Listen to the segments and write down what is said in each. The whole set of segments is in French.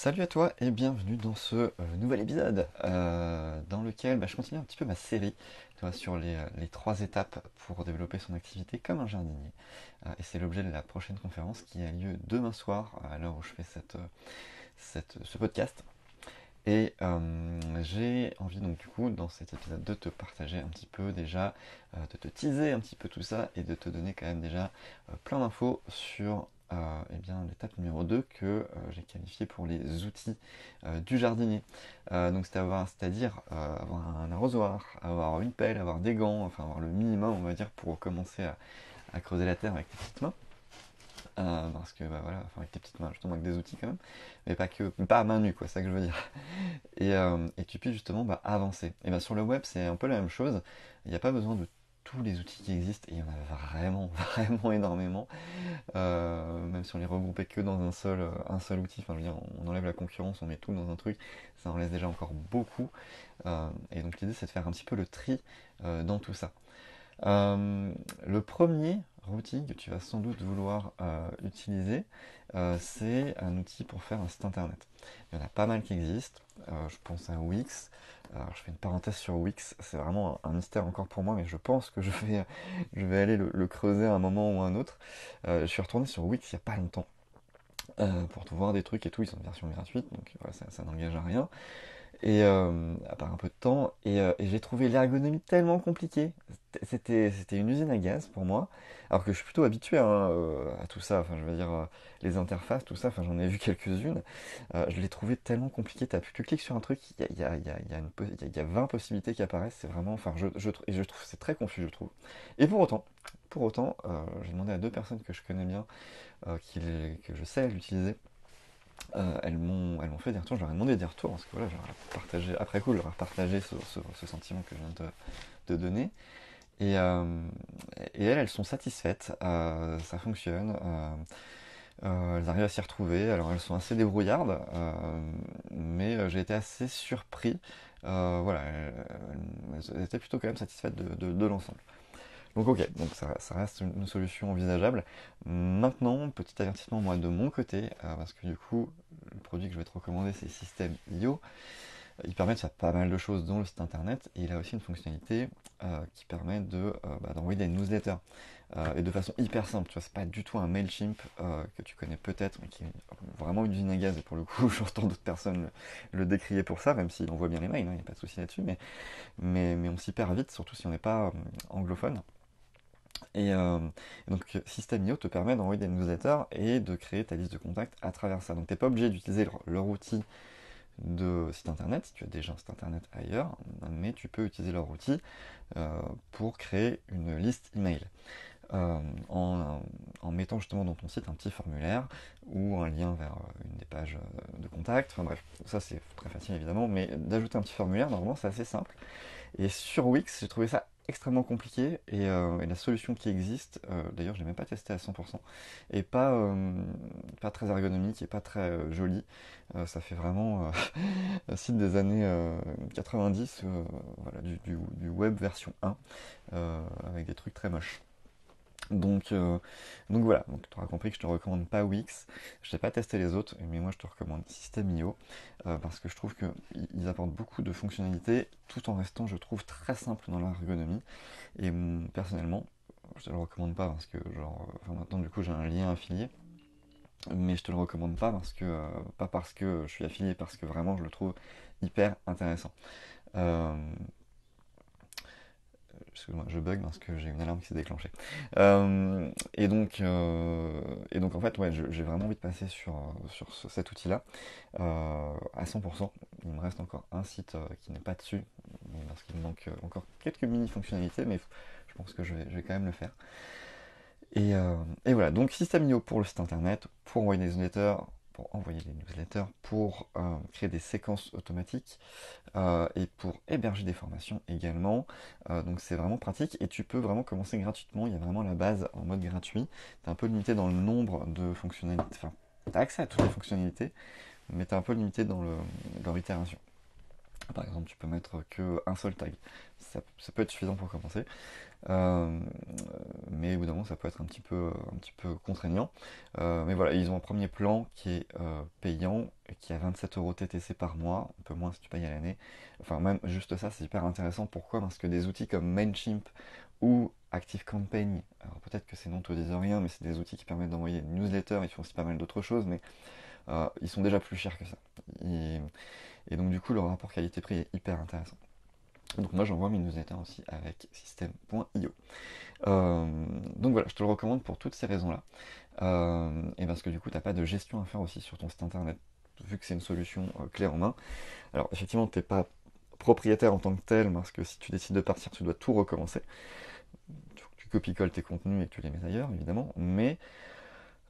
Salut à toi et bienvenue dans ce nouvel épisode dans lequel je continue un petit peu ma série, tu vois, sur les 3 étapes pour développer son activité comme un jardinier. Et c'est l'objet de la prochaine conférence qui a lieu demain soir à l'heure où je fais ce podcast. Et j'ai envie donc du coup dans cet épisode de te partager un petit peu déjà, de te teaser un petit peu tout ça et de te donner quand même déjà plein d'infos sur eh bien, l'étape numéro 2 que j'ai qualifiée pour les outils du jardinier. Donc c'est-à-dire avoir un arrosoir, avoir une pelle, avoir des gants, enfin avoir le minimum on va dire pour commencer à creuser la terre avec tes petites mains. Parce que voilà, enfin, avec tes petites mains, justement avec des outils quand même, mais pas à main nue quoi, c'est ça que je veux dire. Et tu puisses justement avancer. Et sur le web, c'est un peu la même chose. Il n'y a pas besoin de tous les outils qui existent, et il y en a vraiment, vraiment énormément. Même si on les regroupait que dans un seul outil, enfin je veux dire, on enlève la concurrence, on met tout dans un truc, ça en laisse déjà encore beaucoup. Et donc l'idée c'est de faire un petit peu le tri dans tout ça. Le premier outil que tu vas sans doute vouloir utiliser, c'est un outil pour faire un site internet. Il y en a pas mal qui existent. Je pense à Wix. Alors, je fais une parenthèse sur Wix. C'est vraiment un mystère encore pour moi, mais je pense que je vais aller le creuser à un moment ou à un autre. Je suis retourné sur Wix il n'y a pas longtemps pour tout voir des trucs et tout. Ils sont en version gratuite, donc voilà, ça n'engage à rien et à part un peu de temps, et j'ai trouvé l'ergonomie tellement compliquée. C'était une usine à gaz pour moi, alors que je suis plutôt habitué à tout ça, enfin je veux dire les interfaces, tout ça, enfin j'en ai vu quelques-unes. Je l'ai trouvé tellement compliqué, tu cliques sur un truc, il y a 20 possibilités qui apparaissent, c'est vraiment, enfin et je trouve c'est très confus je trouve. Et pour autant, j'ai demandé à 2 personnes que je connais bien, que je sais l'utiliser. Elles m'ont fait des retours, je leur ai demandé des retours, parce que voilà, je leur ai partagé, après coup, je leur ai partagé ce sentiment que je viens de donner. Et, euh, et elles sont satisfaites, ça fonctionne, elles arrivent à s'y retrouver, alors elles sont assez débrouillardes, mais j'ai été assez surpris. Voilà, elles étaient plutôt quand même satisfaites de l'ensemble. Donc ok, donc ça reste une solution envisageable. Maintenant, petit avertissement moi de mon côté, parce que du coup, le produit que je vais te recommander c'est System.io. Il permet de faire pas mal de choses dans le site internet et il a aussi une fonctionnalité qui permet d'envoyer des newsletters. Et de façon hyper simple, tu vois, c'est pas du tout un Mailchimp que tu connais peut-être, mais qui est vraiment une usine à gaz et pour le coup j'entends d'autres personnes le décrier pour ça, même s'il envoie bien les mails, il n'y a pas de souci là-dessus, mais on s'y perd vite, surtout si on n'est pas anglophone. Et donc System.io te permet d'envoyer des newsletters et de créer ta liste de contacts à travers ça. Donc tu n'es pas obligé d'utiliser leur outil de site internet si tu as déjà un site internet ailleurs, mais tu peux utiliser leur outil pour créer une liste email. En mettant justement dans ton site un petit formulaire ou un lien vers une des pages de contact. Enfin bref, ça c'est très facile évidemment, mais d'ajouter un petit formulaire, normalement c'est assez simple. Et sur Wix, j'ai trouvé ça extrêmement compliqué et la solution qui existe, d'ailleurs je l'ai même pas testé à 100%, et pas très ergonomique et pas très jolie. Ça fait vraiment site des années 90, voilà, du web version 1, avec des trucs très moches. Donc, euh, donc voilà, donc tu auras compris que je te recommande pas Wix. Je n'ai pas testé les autres, mais moi je te recommande System.io parce que je trouve qu'ils apportent beaucoup de fonctionnalités tout en restant, je trouve, très simple dans l'ergonomie. Et personnellement, je te le recommande pas parce que, enfin, maintenant du coup j'ai un lien affilié, mais je te le recommande pas parce que je suis affilié, parce que vraiment je le trouve hyper intéressant. Euh, Excuse-moi, je bug parce que j'ai une alarme qui s'est déclenchée. Et donc en fait, ouais, j'ai vraiment envie de passer sur cet outil-là à 100%. Il me reste encore un site qui n'est pas dessus, parce qu'il me manque encore quelques mini-fonctionnalités, mais je pense que je vais quand même le faire. Et voilà, donc System.io pour le site internet, pour envoyer des newsletters, pour créer des séquences automatiques et pour héberger des formations également. Donc c'est vraiment pratique et tu peux vraiment commencer gratuitement. Il y a vraiment la base en mode gratuit. Tu es un peu limité dans le nombre de fonctionnalités. Enfin, tu as accès à toutes les fonctionnalités, mais tu es un peu limité dans leur itération. Par exemple, tu peux mettre que un seul tag. Ça peut être suffisant pour commencer. Euh, mais au bout d'un moment, ça peut être un petit peu contraignant. Mais voilà, ils ont un premier plan qui est payant, et qui est à 27 euros TTC par mois, un peu moins si tu payes à l'année. Enfin, même juste ça, c'est hyper intéressant. Pourquoi? Parce que des outils comme Mailchimp ou ActiveCampaign, alors peut-être que ces noms te disent rien, mais c'est des outils qui permettent d'envoyer une newsletter, ils font aussi pas mal d'autres choses, mais ils sont déjà plus chers que ça. Et, et donc, du coup, le rapport qualité-prix est hyper intéressant. Donc moi j'envoie mes newsletters aussi avec system.io. Euh, donc voilà, je te le recommande pour toutes ces raisons-là. Et parce que du coup, tu n'as pas de gestion à faire aussi sur ton site internet, vu que c'est une solution clé en main. Alors effectivement, tu n'es pas propriétaire en tant que tel, parce que si tu décides de partir, tu dois tout recommencer. Tu copies-colles tes contenus et que tu les mets ailleurs, évidemment. Mais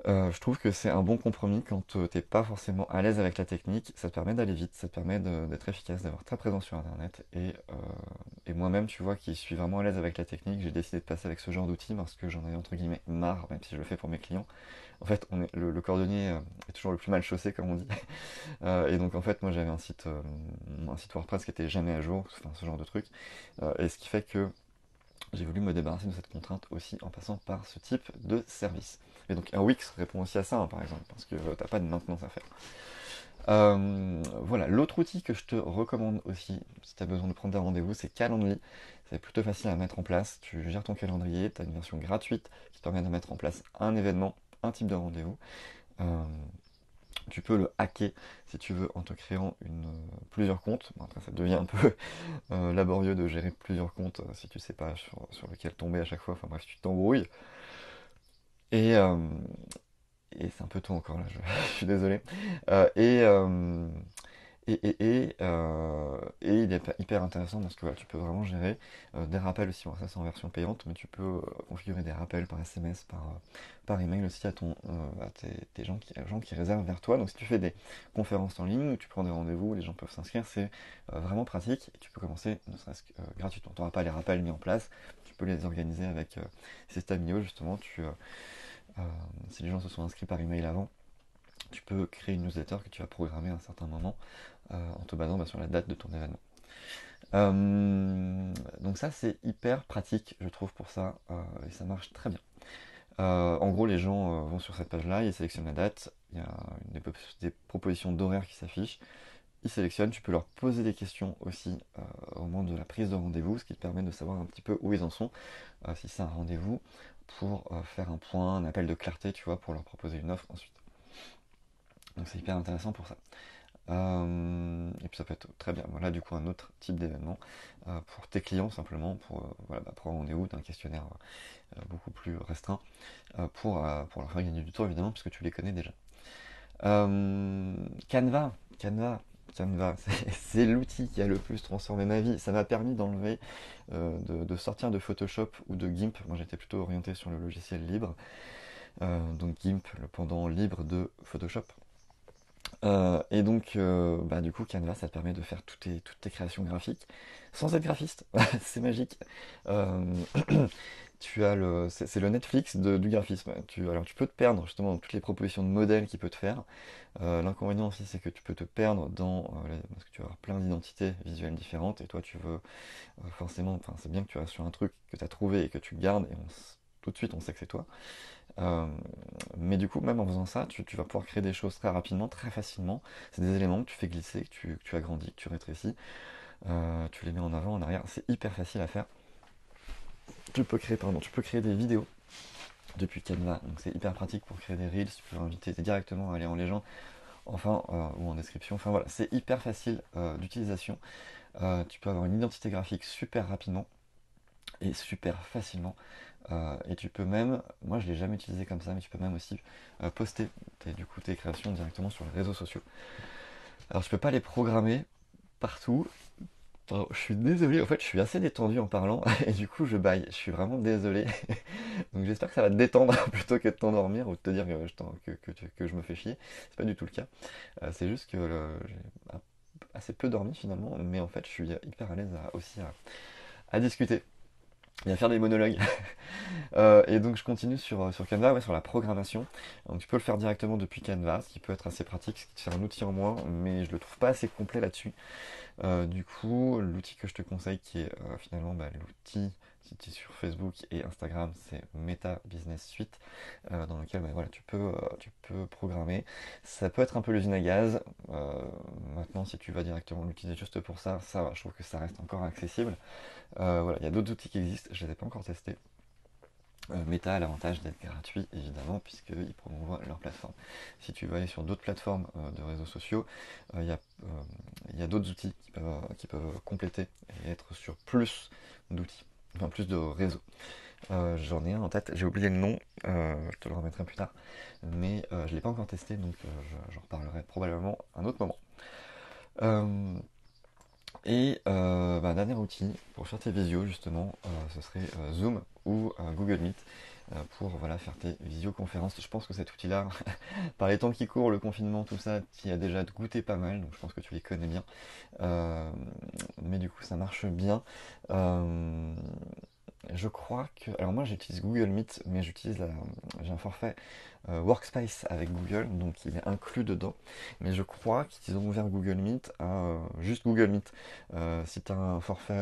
je trouve que c'est un bon compromis quand t'es pas forcément à l'aise avec la technique. Ça te permet d'aller vite, ça te permet d'être efficace, d'avoir très présent sur Internet. Et moi-même, tu vois, qui suis vraiment à l'aise avec la technique, j'ai décidé de passer avec ce genre d'outil parce que j'en avais entre guillemets marre, même si je le fais pour mes clients. En fait, le cordonnier est toujours le plus mal chaussé, comme on dit. Et donc, en fait, moi, j'avais un site WordPress qui était jamais à jour, enfin, ce genre de truc. Et ce qui fait que j'ai voulu me débarrasser de cette contrainte aussi en passant par ce type de service. Et donc un Wix répond aussi à ça, hein, par exemple, parce que t'as pas de maintenance à faire. Voilà, l'autre outil que je te recommande aussi, si tu as besoin de prendre des rendez-vous, c'est Calendly. C'est plutôt facile à mettre en place. Tu gères ton calendrier, tu as une version gratuite qui te permet de mettre en place un événement, un type de rendez-vous. Euh, Tu peux le hacker si tu veux en te créant plusieurs comptes. Bon, après, ça devient un peu laborieux de gérer plusieurs comptes si tu sais pas sur lequel tomber à chaque fois. Enfin bref, tu t'embrouilles. Et, euh, et c'est un peu tôt encore là, je suis désolé. Euh, et, euh, et il est hyper intéressant parce que voilà, tu peux vraiment gérer des rappels aussi. Bon, ça c'est en version payante, mais tu peux configurer des rappels par SMS, par email aussi à tes gens qui réservent vers toi. Donc si tu fais des conférences en ligne, ou tu prends des rendez-vous, les gens peuvent s'inscrire, c'est vraiment pratique et tu peux commencer ne serait-ce que gratuitement. Tu n'auras pas les rappels mis en place, tu peux les organiser avec System.io justement. Si les gens se sont inscrits par email avant, tu peux créer une newsletter que tu vas programmer à un certain moment en te basant sur la date de ton événement. Donc ça c'est hyper pratique je trouve pour ça et ça marche très bien. En gros les gens vont sur cette page là, ils sélectionnent la date, il y a des propositions d'horaires qui s'affichent, ils sélectionnent, tu peux leur poser des questions aussi au moment de la prise de rendez-vous, ce qui te permet de savoir un petit peu où ils en sont, si c'est un rendez-vous, pour faire un point, un appel de clarté, tu vois, pour leur proposer une offre ensuite. Donc c'est hyper intéressant pour ça. Et puis ça peut être très bien. Voilà du coup un autre type d'événement pour tes clients simplement, pour un rendez-vous d'un questionnaire beaucoup plus restreint, pour leur faire gagner du temps évidemment puisque tu les connais déjà. Canva, Canva, Canva, c'est l'outil qui a le plus transformé ma vie. Ça m'a permis d'enlever, de sortir de Photoshop ou de GIMP. Moi j'étais plutôt orienté sur le logiciel libre, donc GIMP, le pendant libre de Photoshop. Et donc, du coup, Canva, ça te permet de faire toutes tes créations graphiques sans être graphiste. C'est magique. Euh, c'est le Netflix du graphisme. Alors, tu peux te perdre justement dans toutes les propositions de modèles qu'il peut te faire. L'inconvénient aussi, c'est que tu peux te perdre parce que tu vas avoir plein d'identités visuelles différentes et toi, tu veux forcément. Enfin, c'est bien que tu restes sur un truc que tu as trouvé et que tu le gardes et tout de suite, on sait que c'est toi. Euh, mais du coup, même en faisant ça, tu vas pouvoir créer des choses très rapidement, très facilement. C'est des éléments que tu fais glisser, que tu agrandis, que tu rétrécis, tu les mets en avant, en arrière. C'est hyper facile à faire. Tu peux créer des vidéos depuis Canva, donc c'est hyper pratique pour créer des reels. Tu peux inviter directement à aller en légende, enfin, ou en description. Enfin voilà, c'est hyper facile d'utilisation. Tu peux avoir une identité graphique super rapidement et super facilement. Et tu peux même, moi je l'ai jamais utilisé comme ça, mais tu peux même aussi poster tes créations directement sur les réseaux sociaux. Alors je peux pas les programmer partout. Alors, je suis désolé, en fait je suis assez détendu en parlant et du coup je baille. Je suis vraiment désolé. Donc j'espère que ça va te détendre plutôt que de t'endormir ou de te dire que je me fais chier. C'est pas du tout le cas. C'est juste que j'ai assez peu dormi finalement, mais en fait je suis hyper à l'aise aussi à discuter. Il va faire des monologues. Et donc je continue sur Canva, ouais, sur la programmation. Donc tu peux le faire directement depuis Canva, ce qui peut être assez pratique, ce qui te fait un outil en moins, mais je le trouve pas assez complet là-dessus. Du coup, l'outil que je te conseille, qui est finalement l'outil, si tu es sur Facebook et Instagram, c'est Meta Business Suite, dans lequel voilà, tu peux programmer. Ça peut être un peu l'usine à gaz. Maintenant, si tu vas directement l'utiliser juste pour ça, ça va, je trouve que ça reste encore accessible. Voilà, il y a d'autres outils qui existent, je ne les ai pas encore testés. Meta a l'avantage d'être gratuit, évidemment, puisqu'ils promouvoient leur plateforme. Si tu veux aller sur d'autres plateformes de réseaux sociaux, il y a d'autres outils qui peuvent compléter et être sur plus d'outils, enfin plus de réseaux. J'en ai un en tête, j'ai oublié le nom, je te le remettrai plus tard, mais je ne l'ai pas encore testé, donc j'en reparlerai probablement un autre moment. Euh, un dernier outil pour faire tes visios, justement, ce serait Zoom ou Google Meet pour voilà, faire tes visioconférences. Je pense que cet outil-là, par les temps qui courent, le confinement, tout ça, tu y as déjà goûté pas mal, donc je pense que tu les connais bien. Euh, mais du coup, ça marche bien. Euh, je crois que. Alors, moi, j'utilise Google Meet, mais j'ai un forfait Workspace avec Google, donc il est inclus dedans. Mais je crois qu'ils ont ouvert Google Meet à juste Google Meet. Si tu as un forfait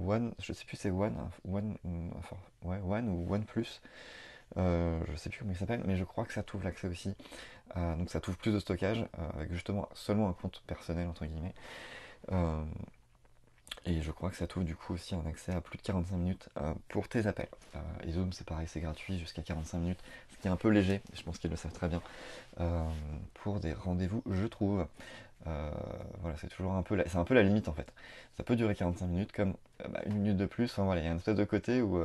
One, je sais plus c'est One, ouais, One ou One Plus, je sais plus comment il s'appelle, mais je crois que ça t'ouvre l'accès aussi. Donc ça t'ouvre plus de stockage, avec justement seulement un compte personnel, entre guillemets. Euh, et je crois que ça t'ouvre du coup aussi un accès à plus de 45 minutes pour tes appels. Et Zoom, c'est pareil, c'est gratuit jusqu'à 45 minutes, ce qui est un peu léger, je pense qu'ils le savent très bien, euh, pour des rendez-vous, je trouve. Voilà, c'est un peu la limite en fait. Ça peut durer 45 minutes comme une minute de plus. Enfin, voilà, il y a une espèce de côté où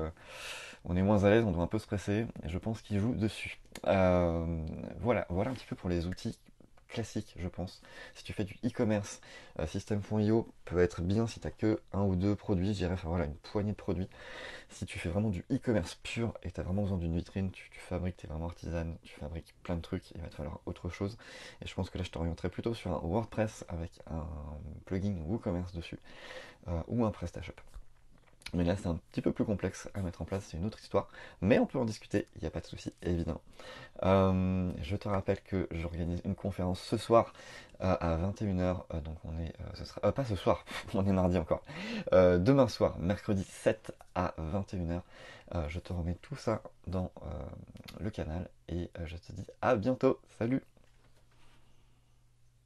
on est moins à l'aise, on doit un peu se presser, et je pense qu'ils jouent dessus. Voilà un petit peu pour les outils classiques, je pense. Si tu fais du e-commerce, System.io peut être bien si tu n'as que un ou deux produits, je dirais, enfin voilà, une poignée de produits. Si tu fais vraiment du e-commerce pur et que tu as vraiment besoin d'une vitrine, tu fabriques, tu es vraiment artisane, tu fabriques plein de trucs, il va te falloir autre chose. Et je pense que là, je t'orienterais plutôt sur un WordPress avec un plugin WooCommerce dessus, ou un PrestaShop. Mais là, c'est un petit peu plus complexe à mettre en place, c'est une autre histoire. Mais on peut en discuter, il n'y a pas de souci, évidemment. Je te rappelle que j'organise une conférence ce soir à 21h. Donc on est. Ce sera. Pas ce soir, on est mardi encore. Demain soir, mercredi 7 à 21h. Je te remets tout ça dans le canal et je te dis à bientôt. Salut!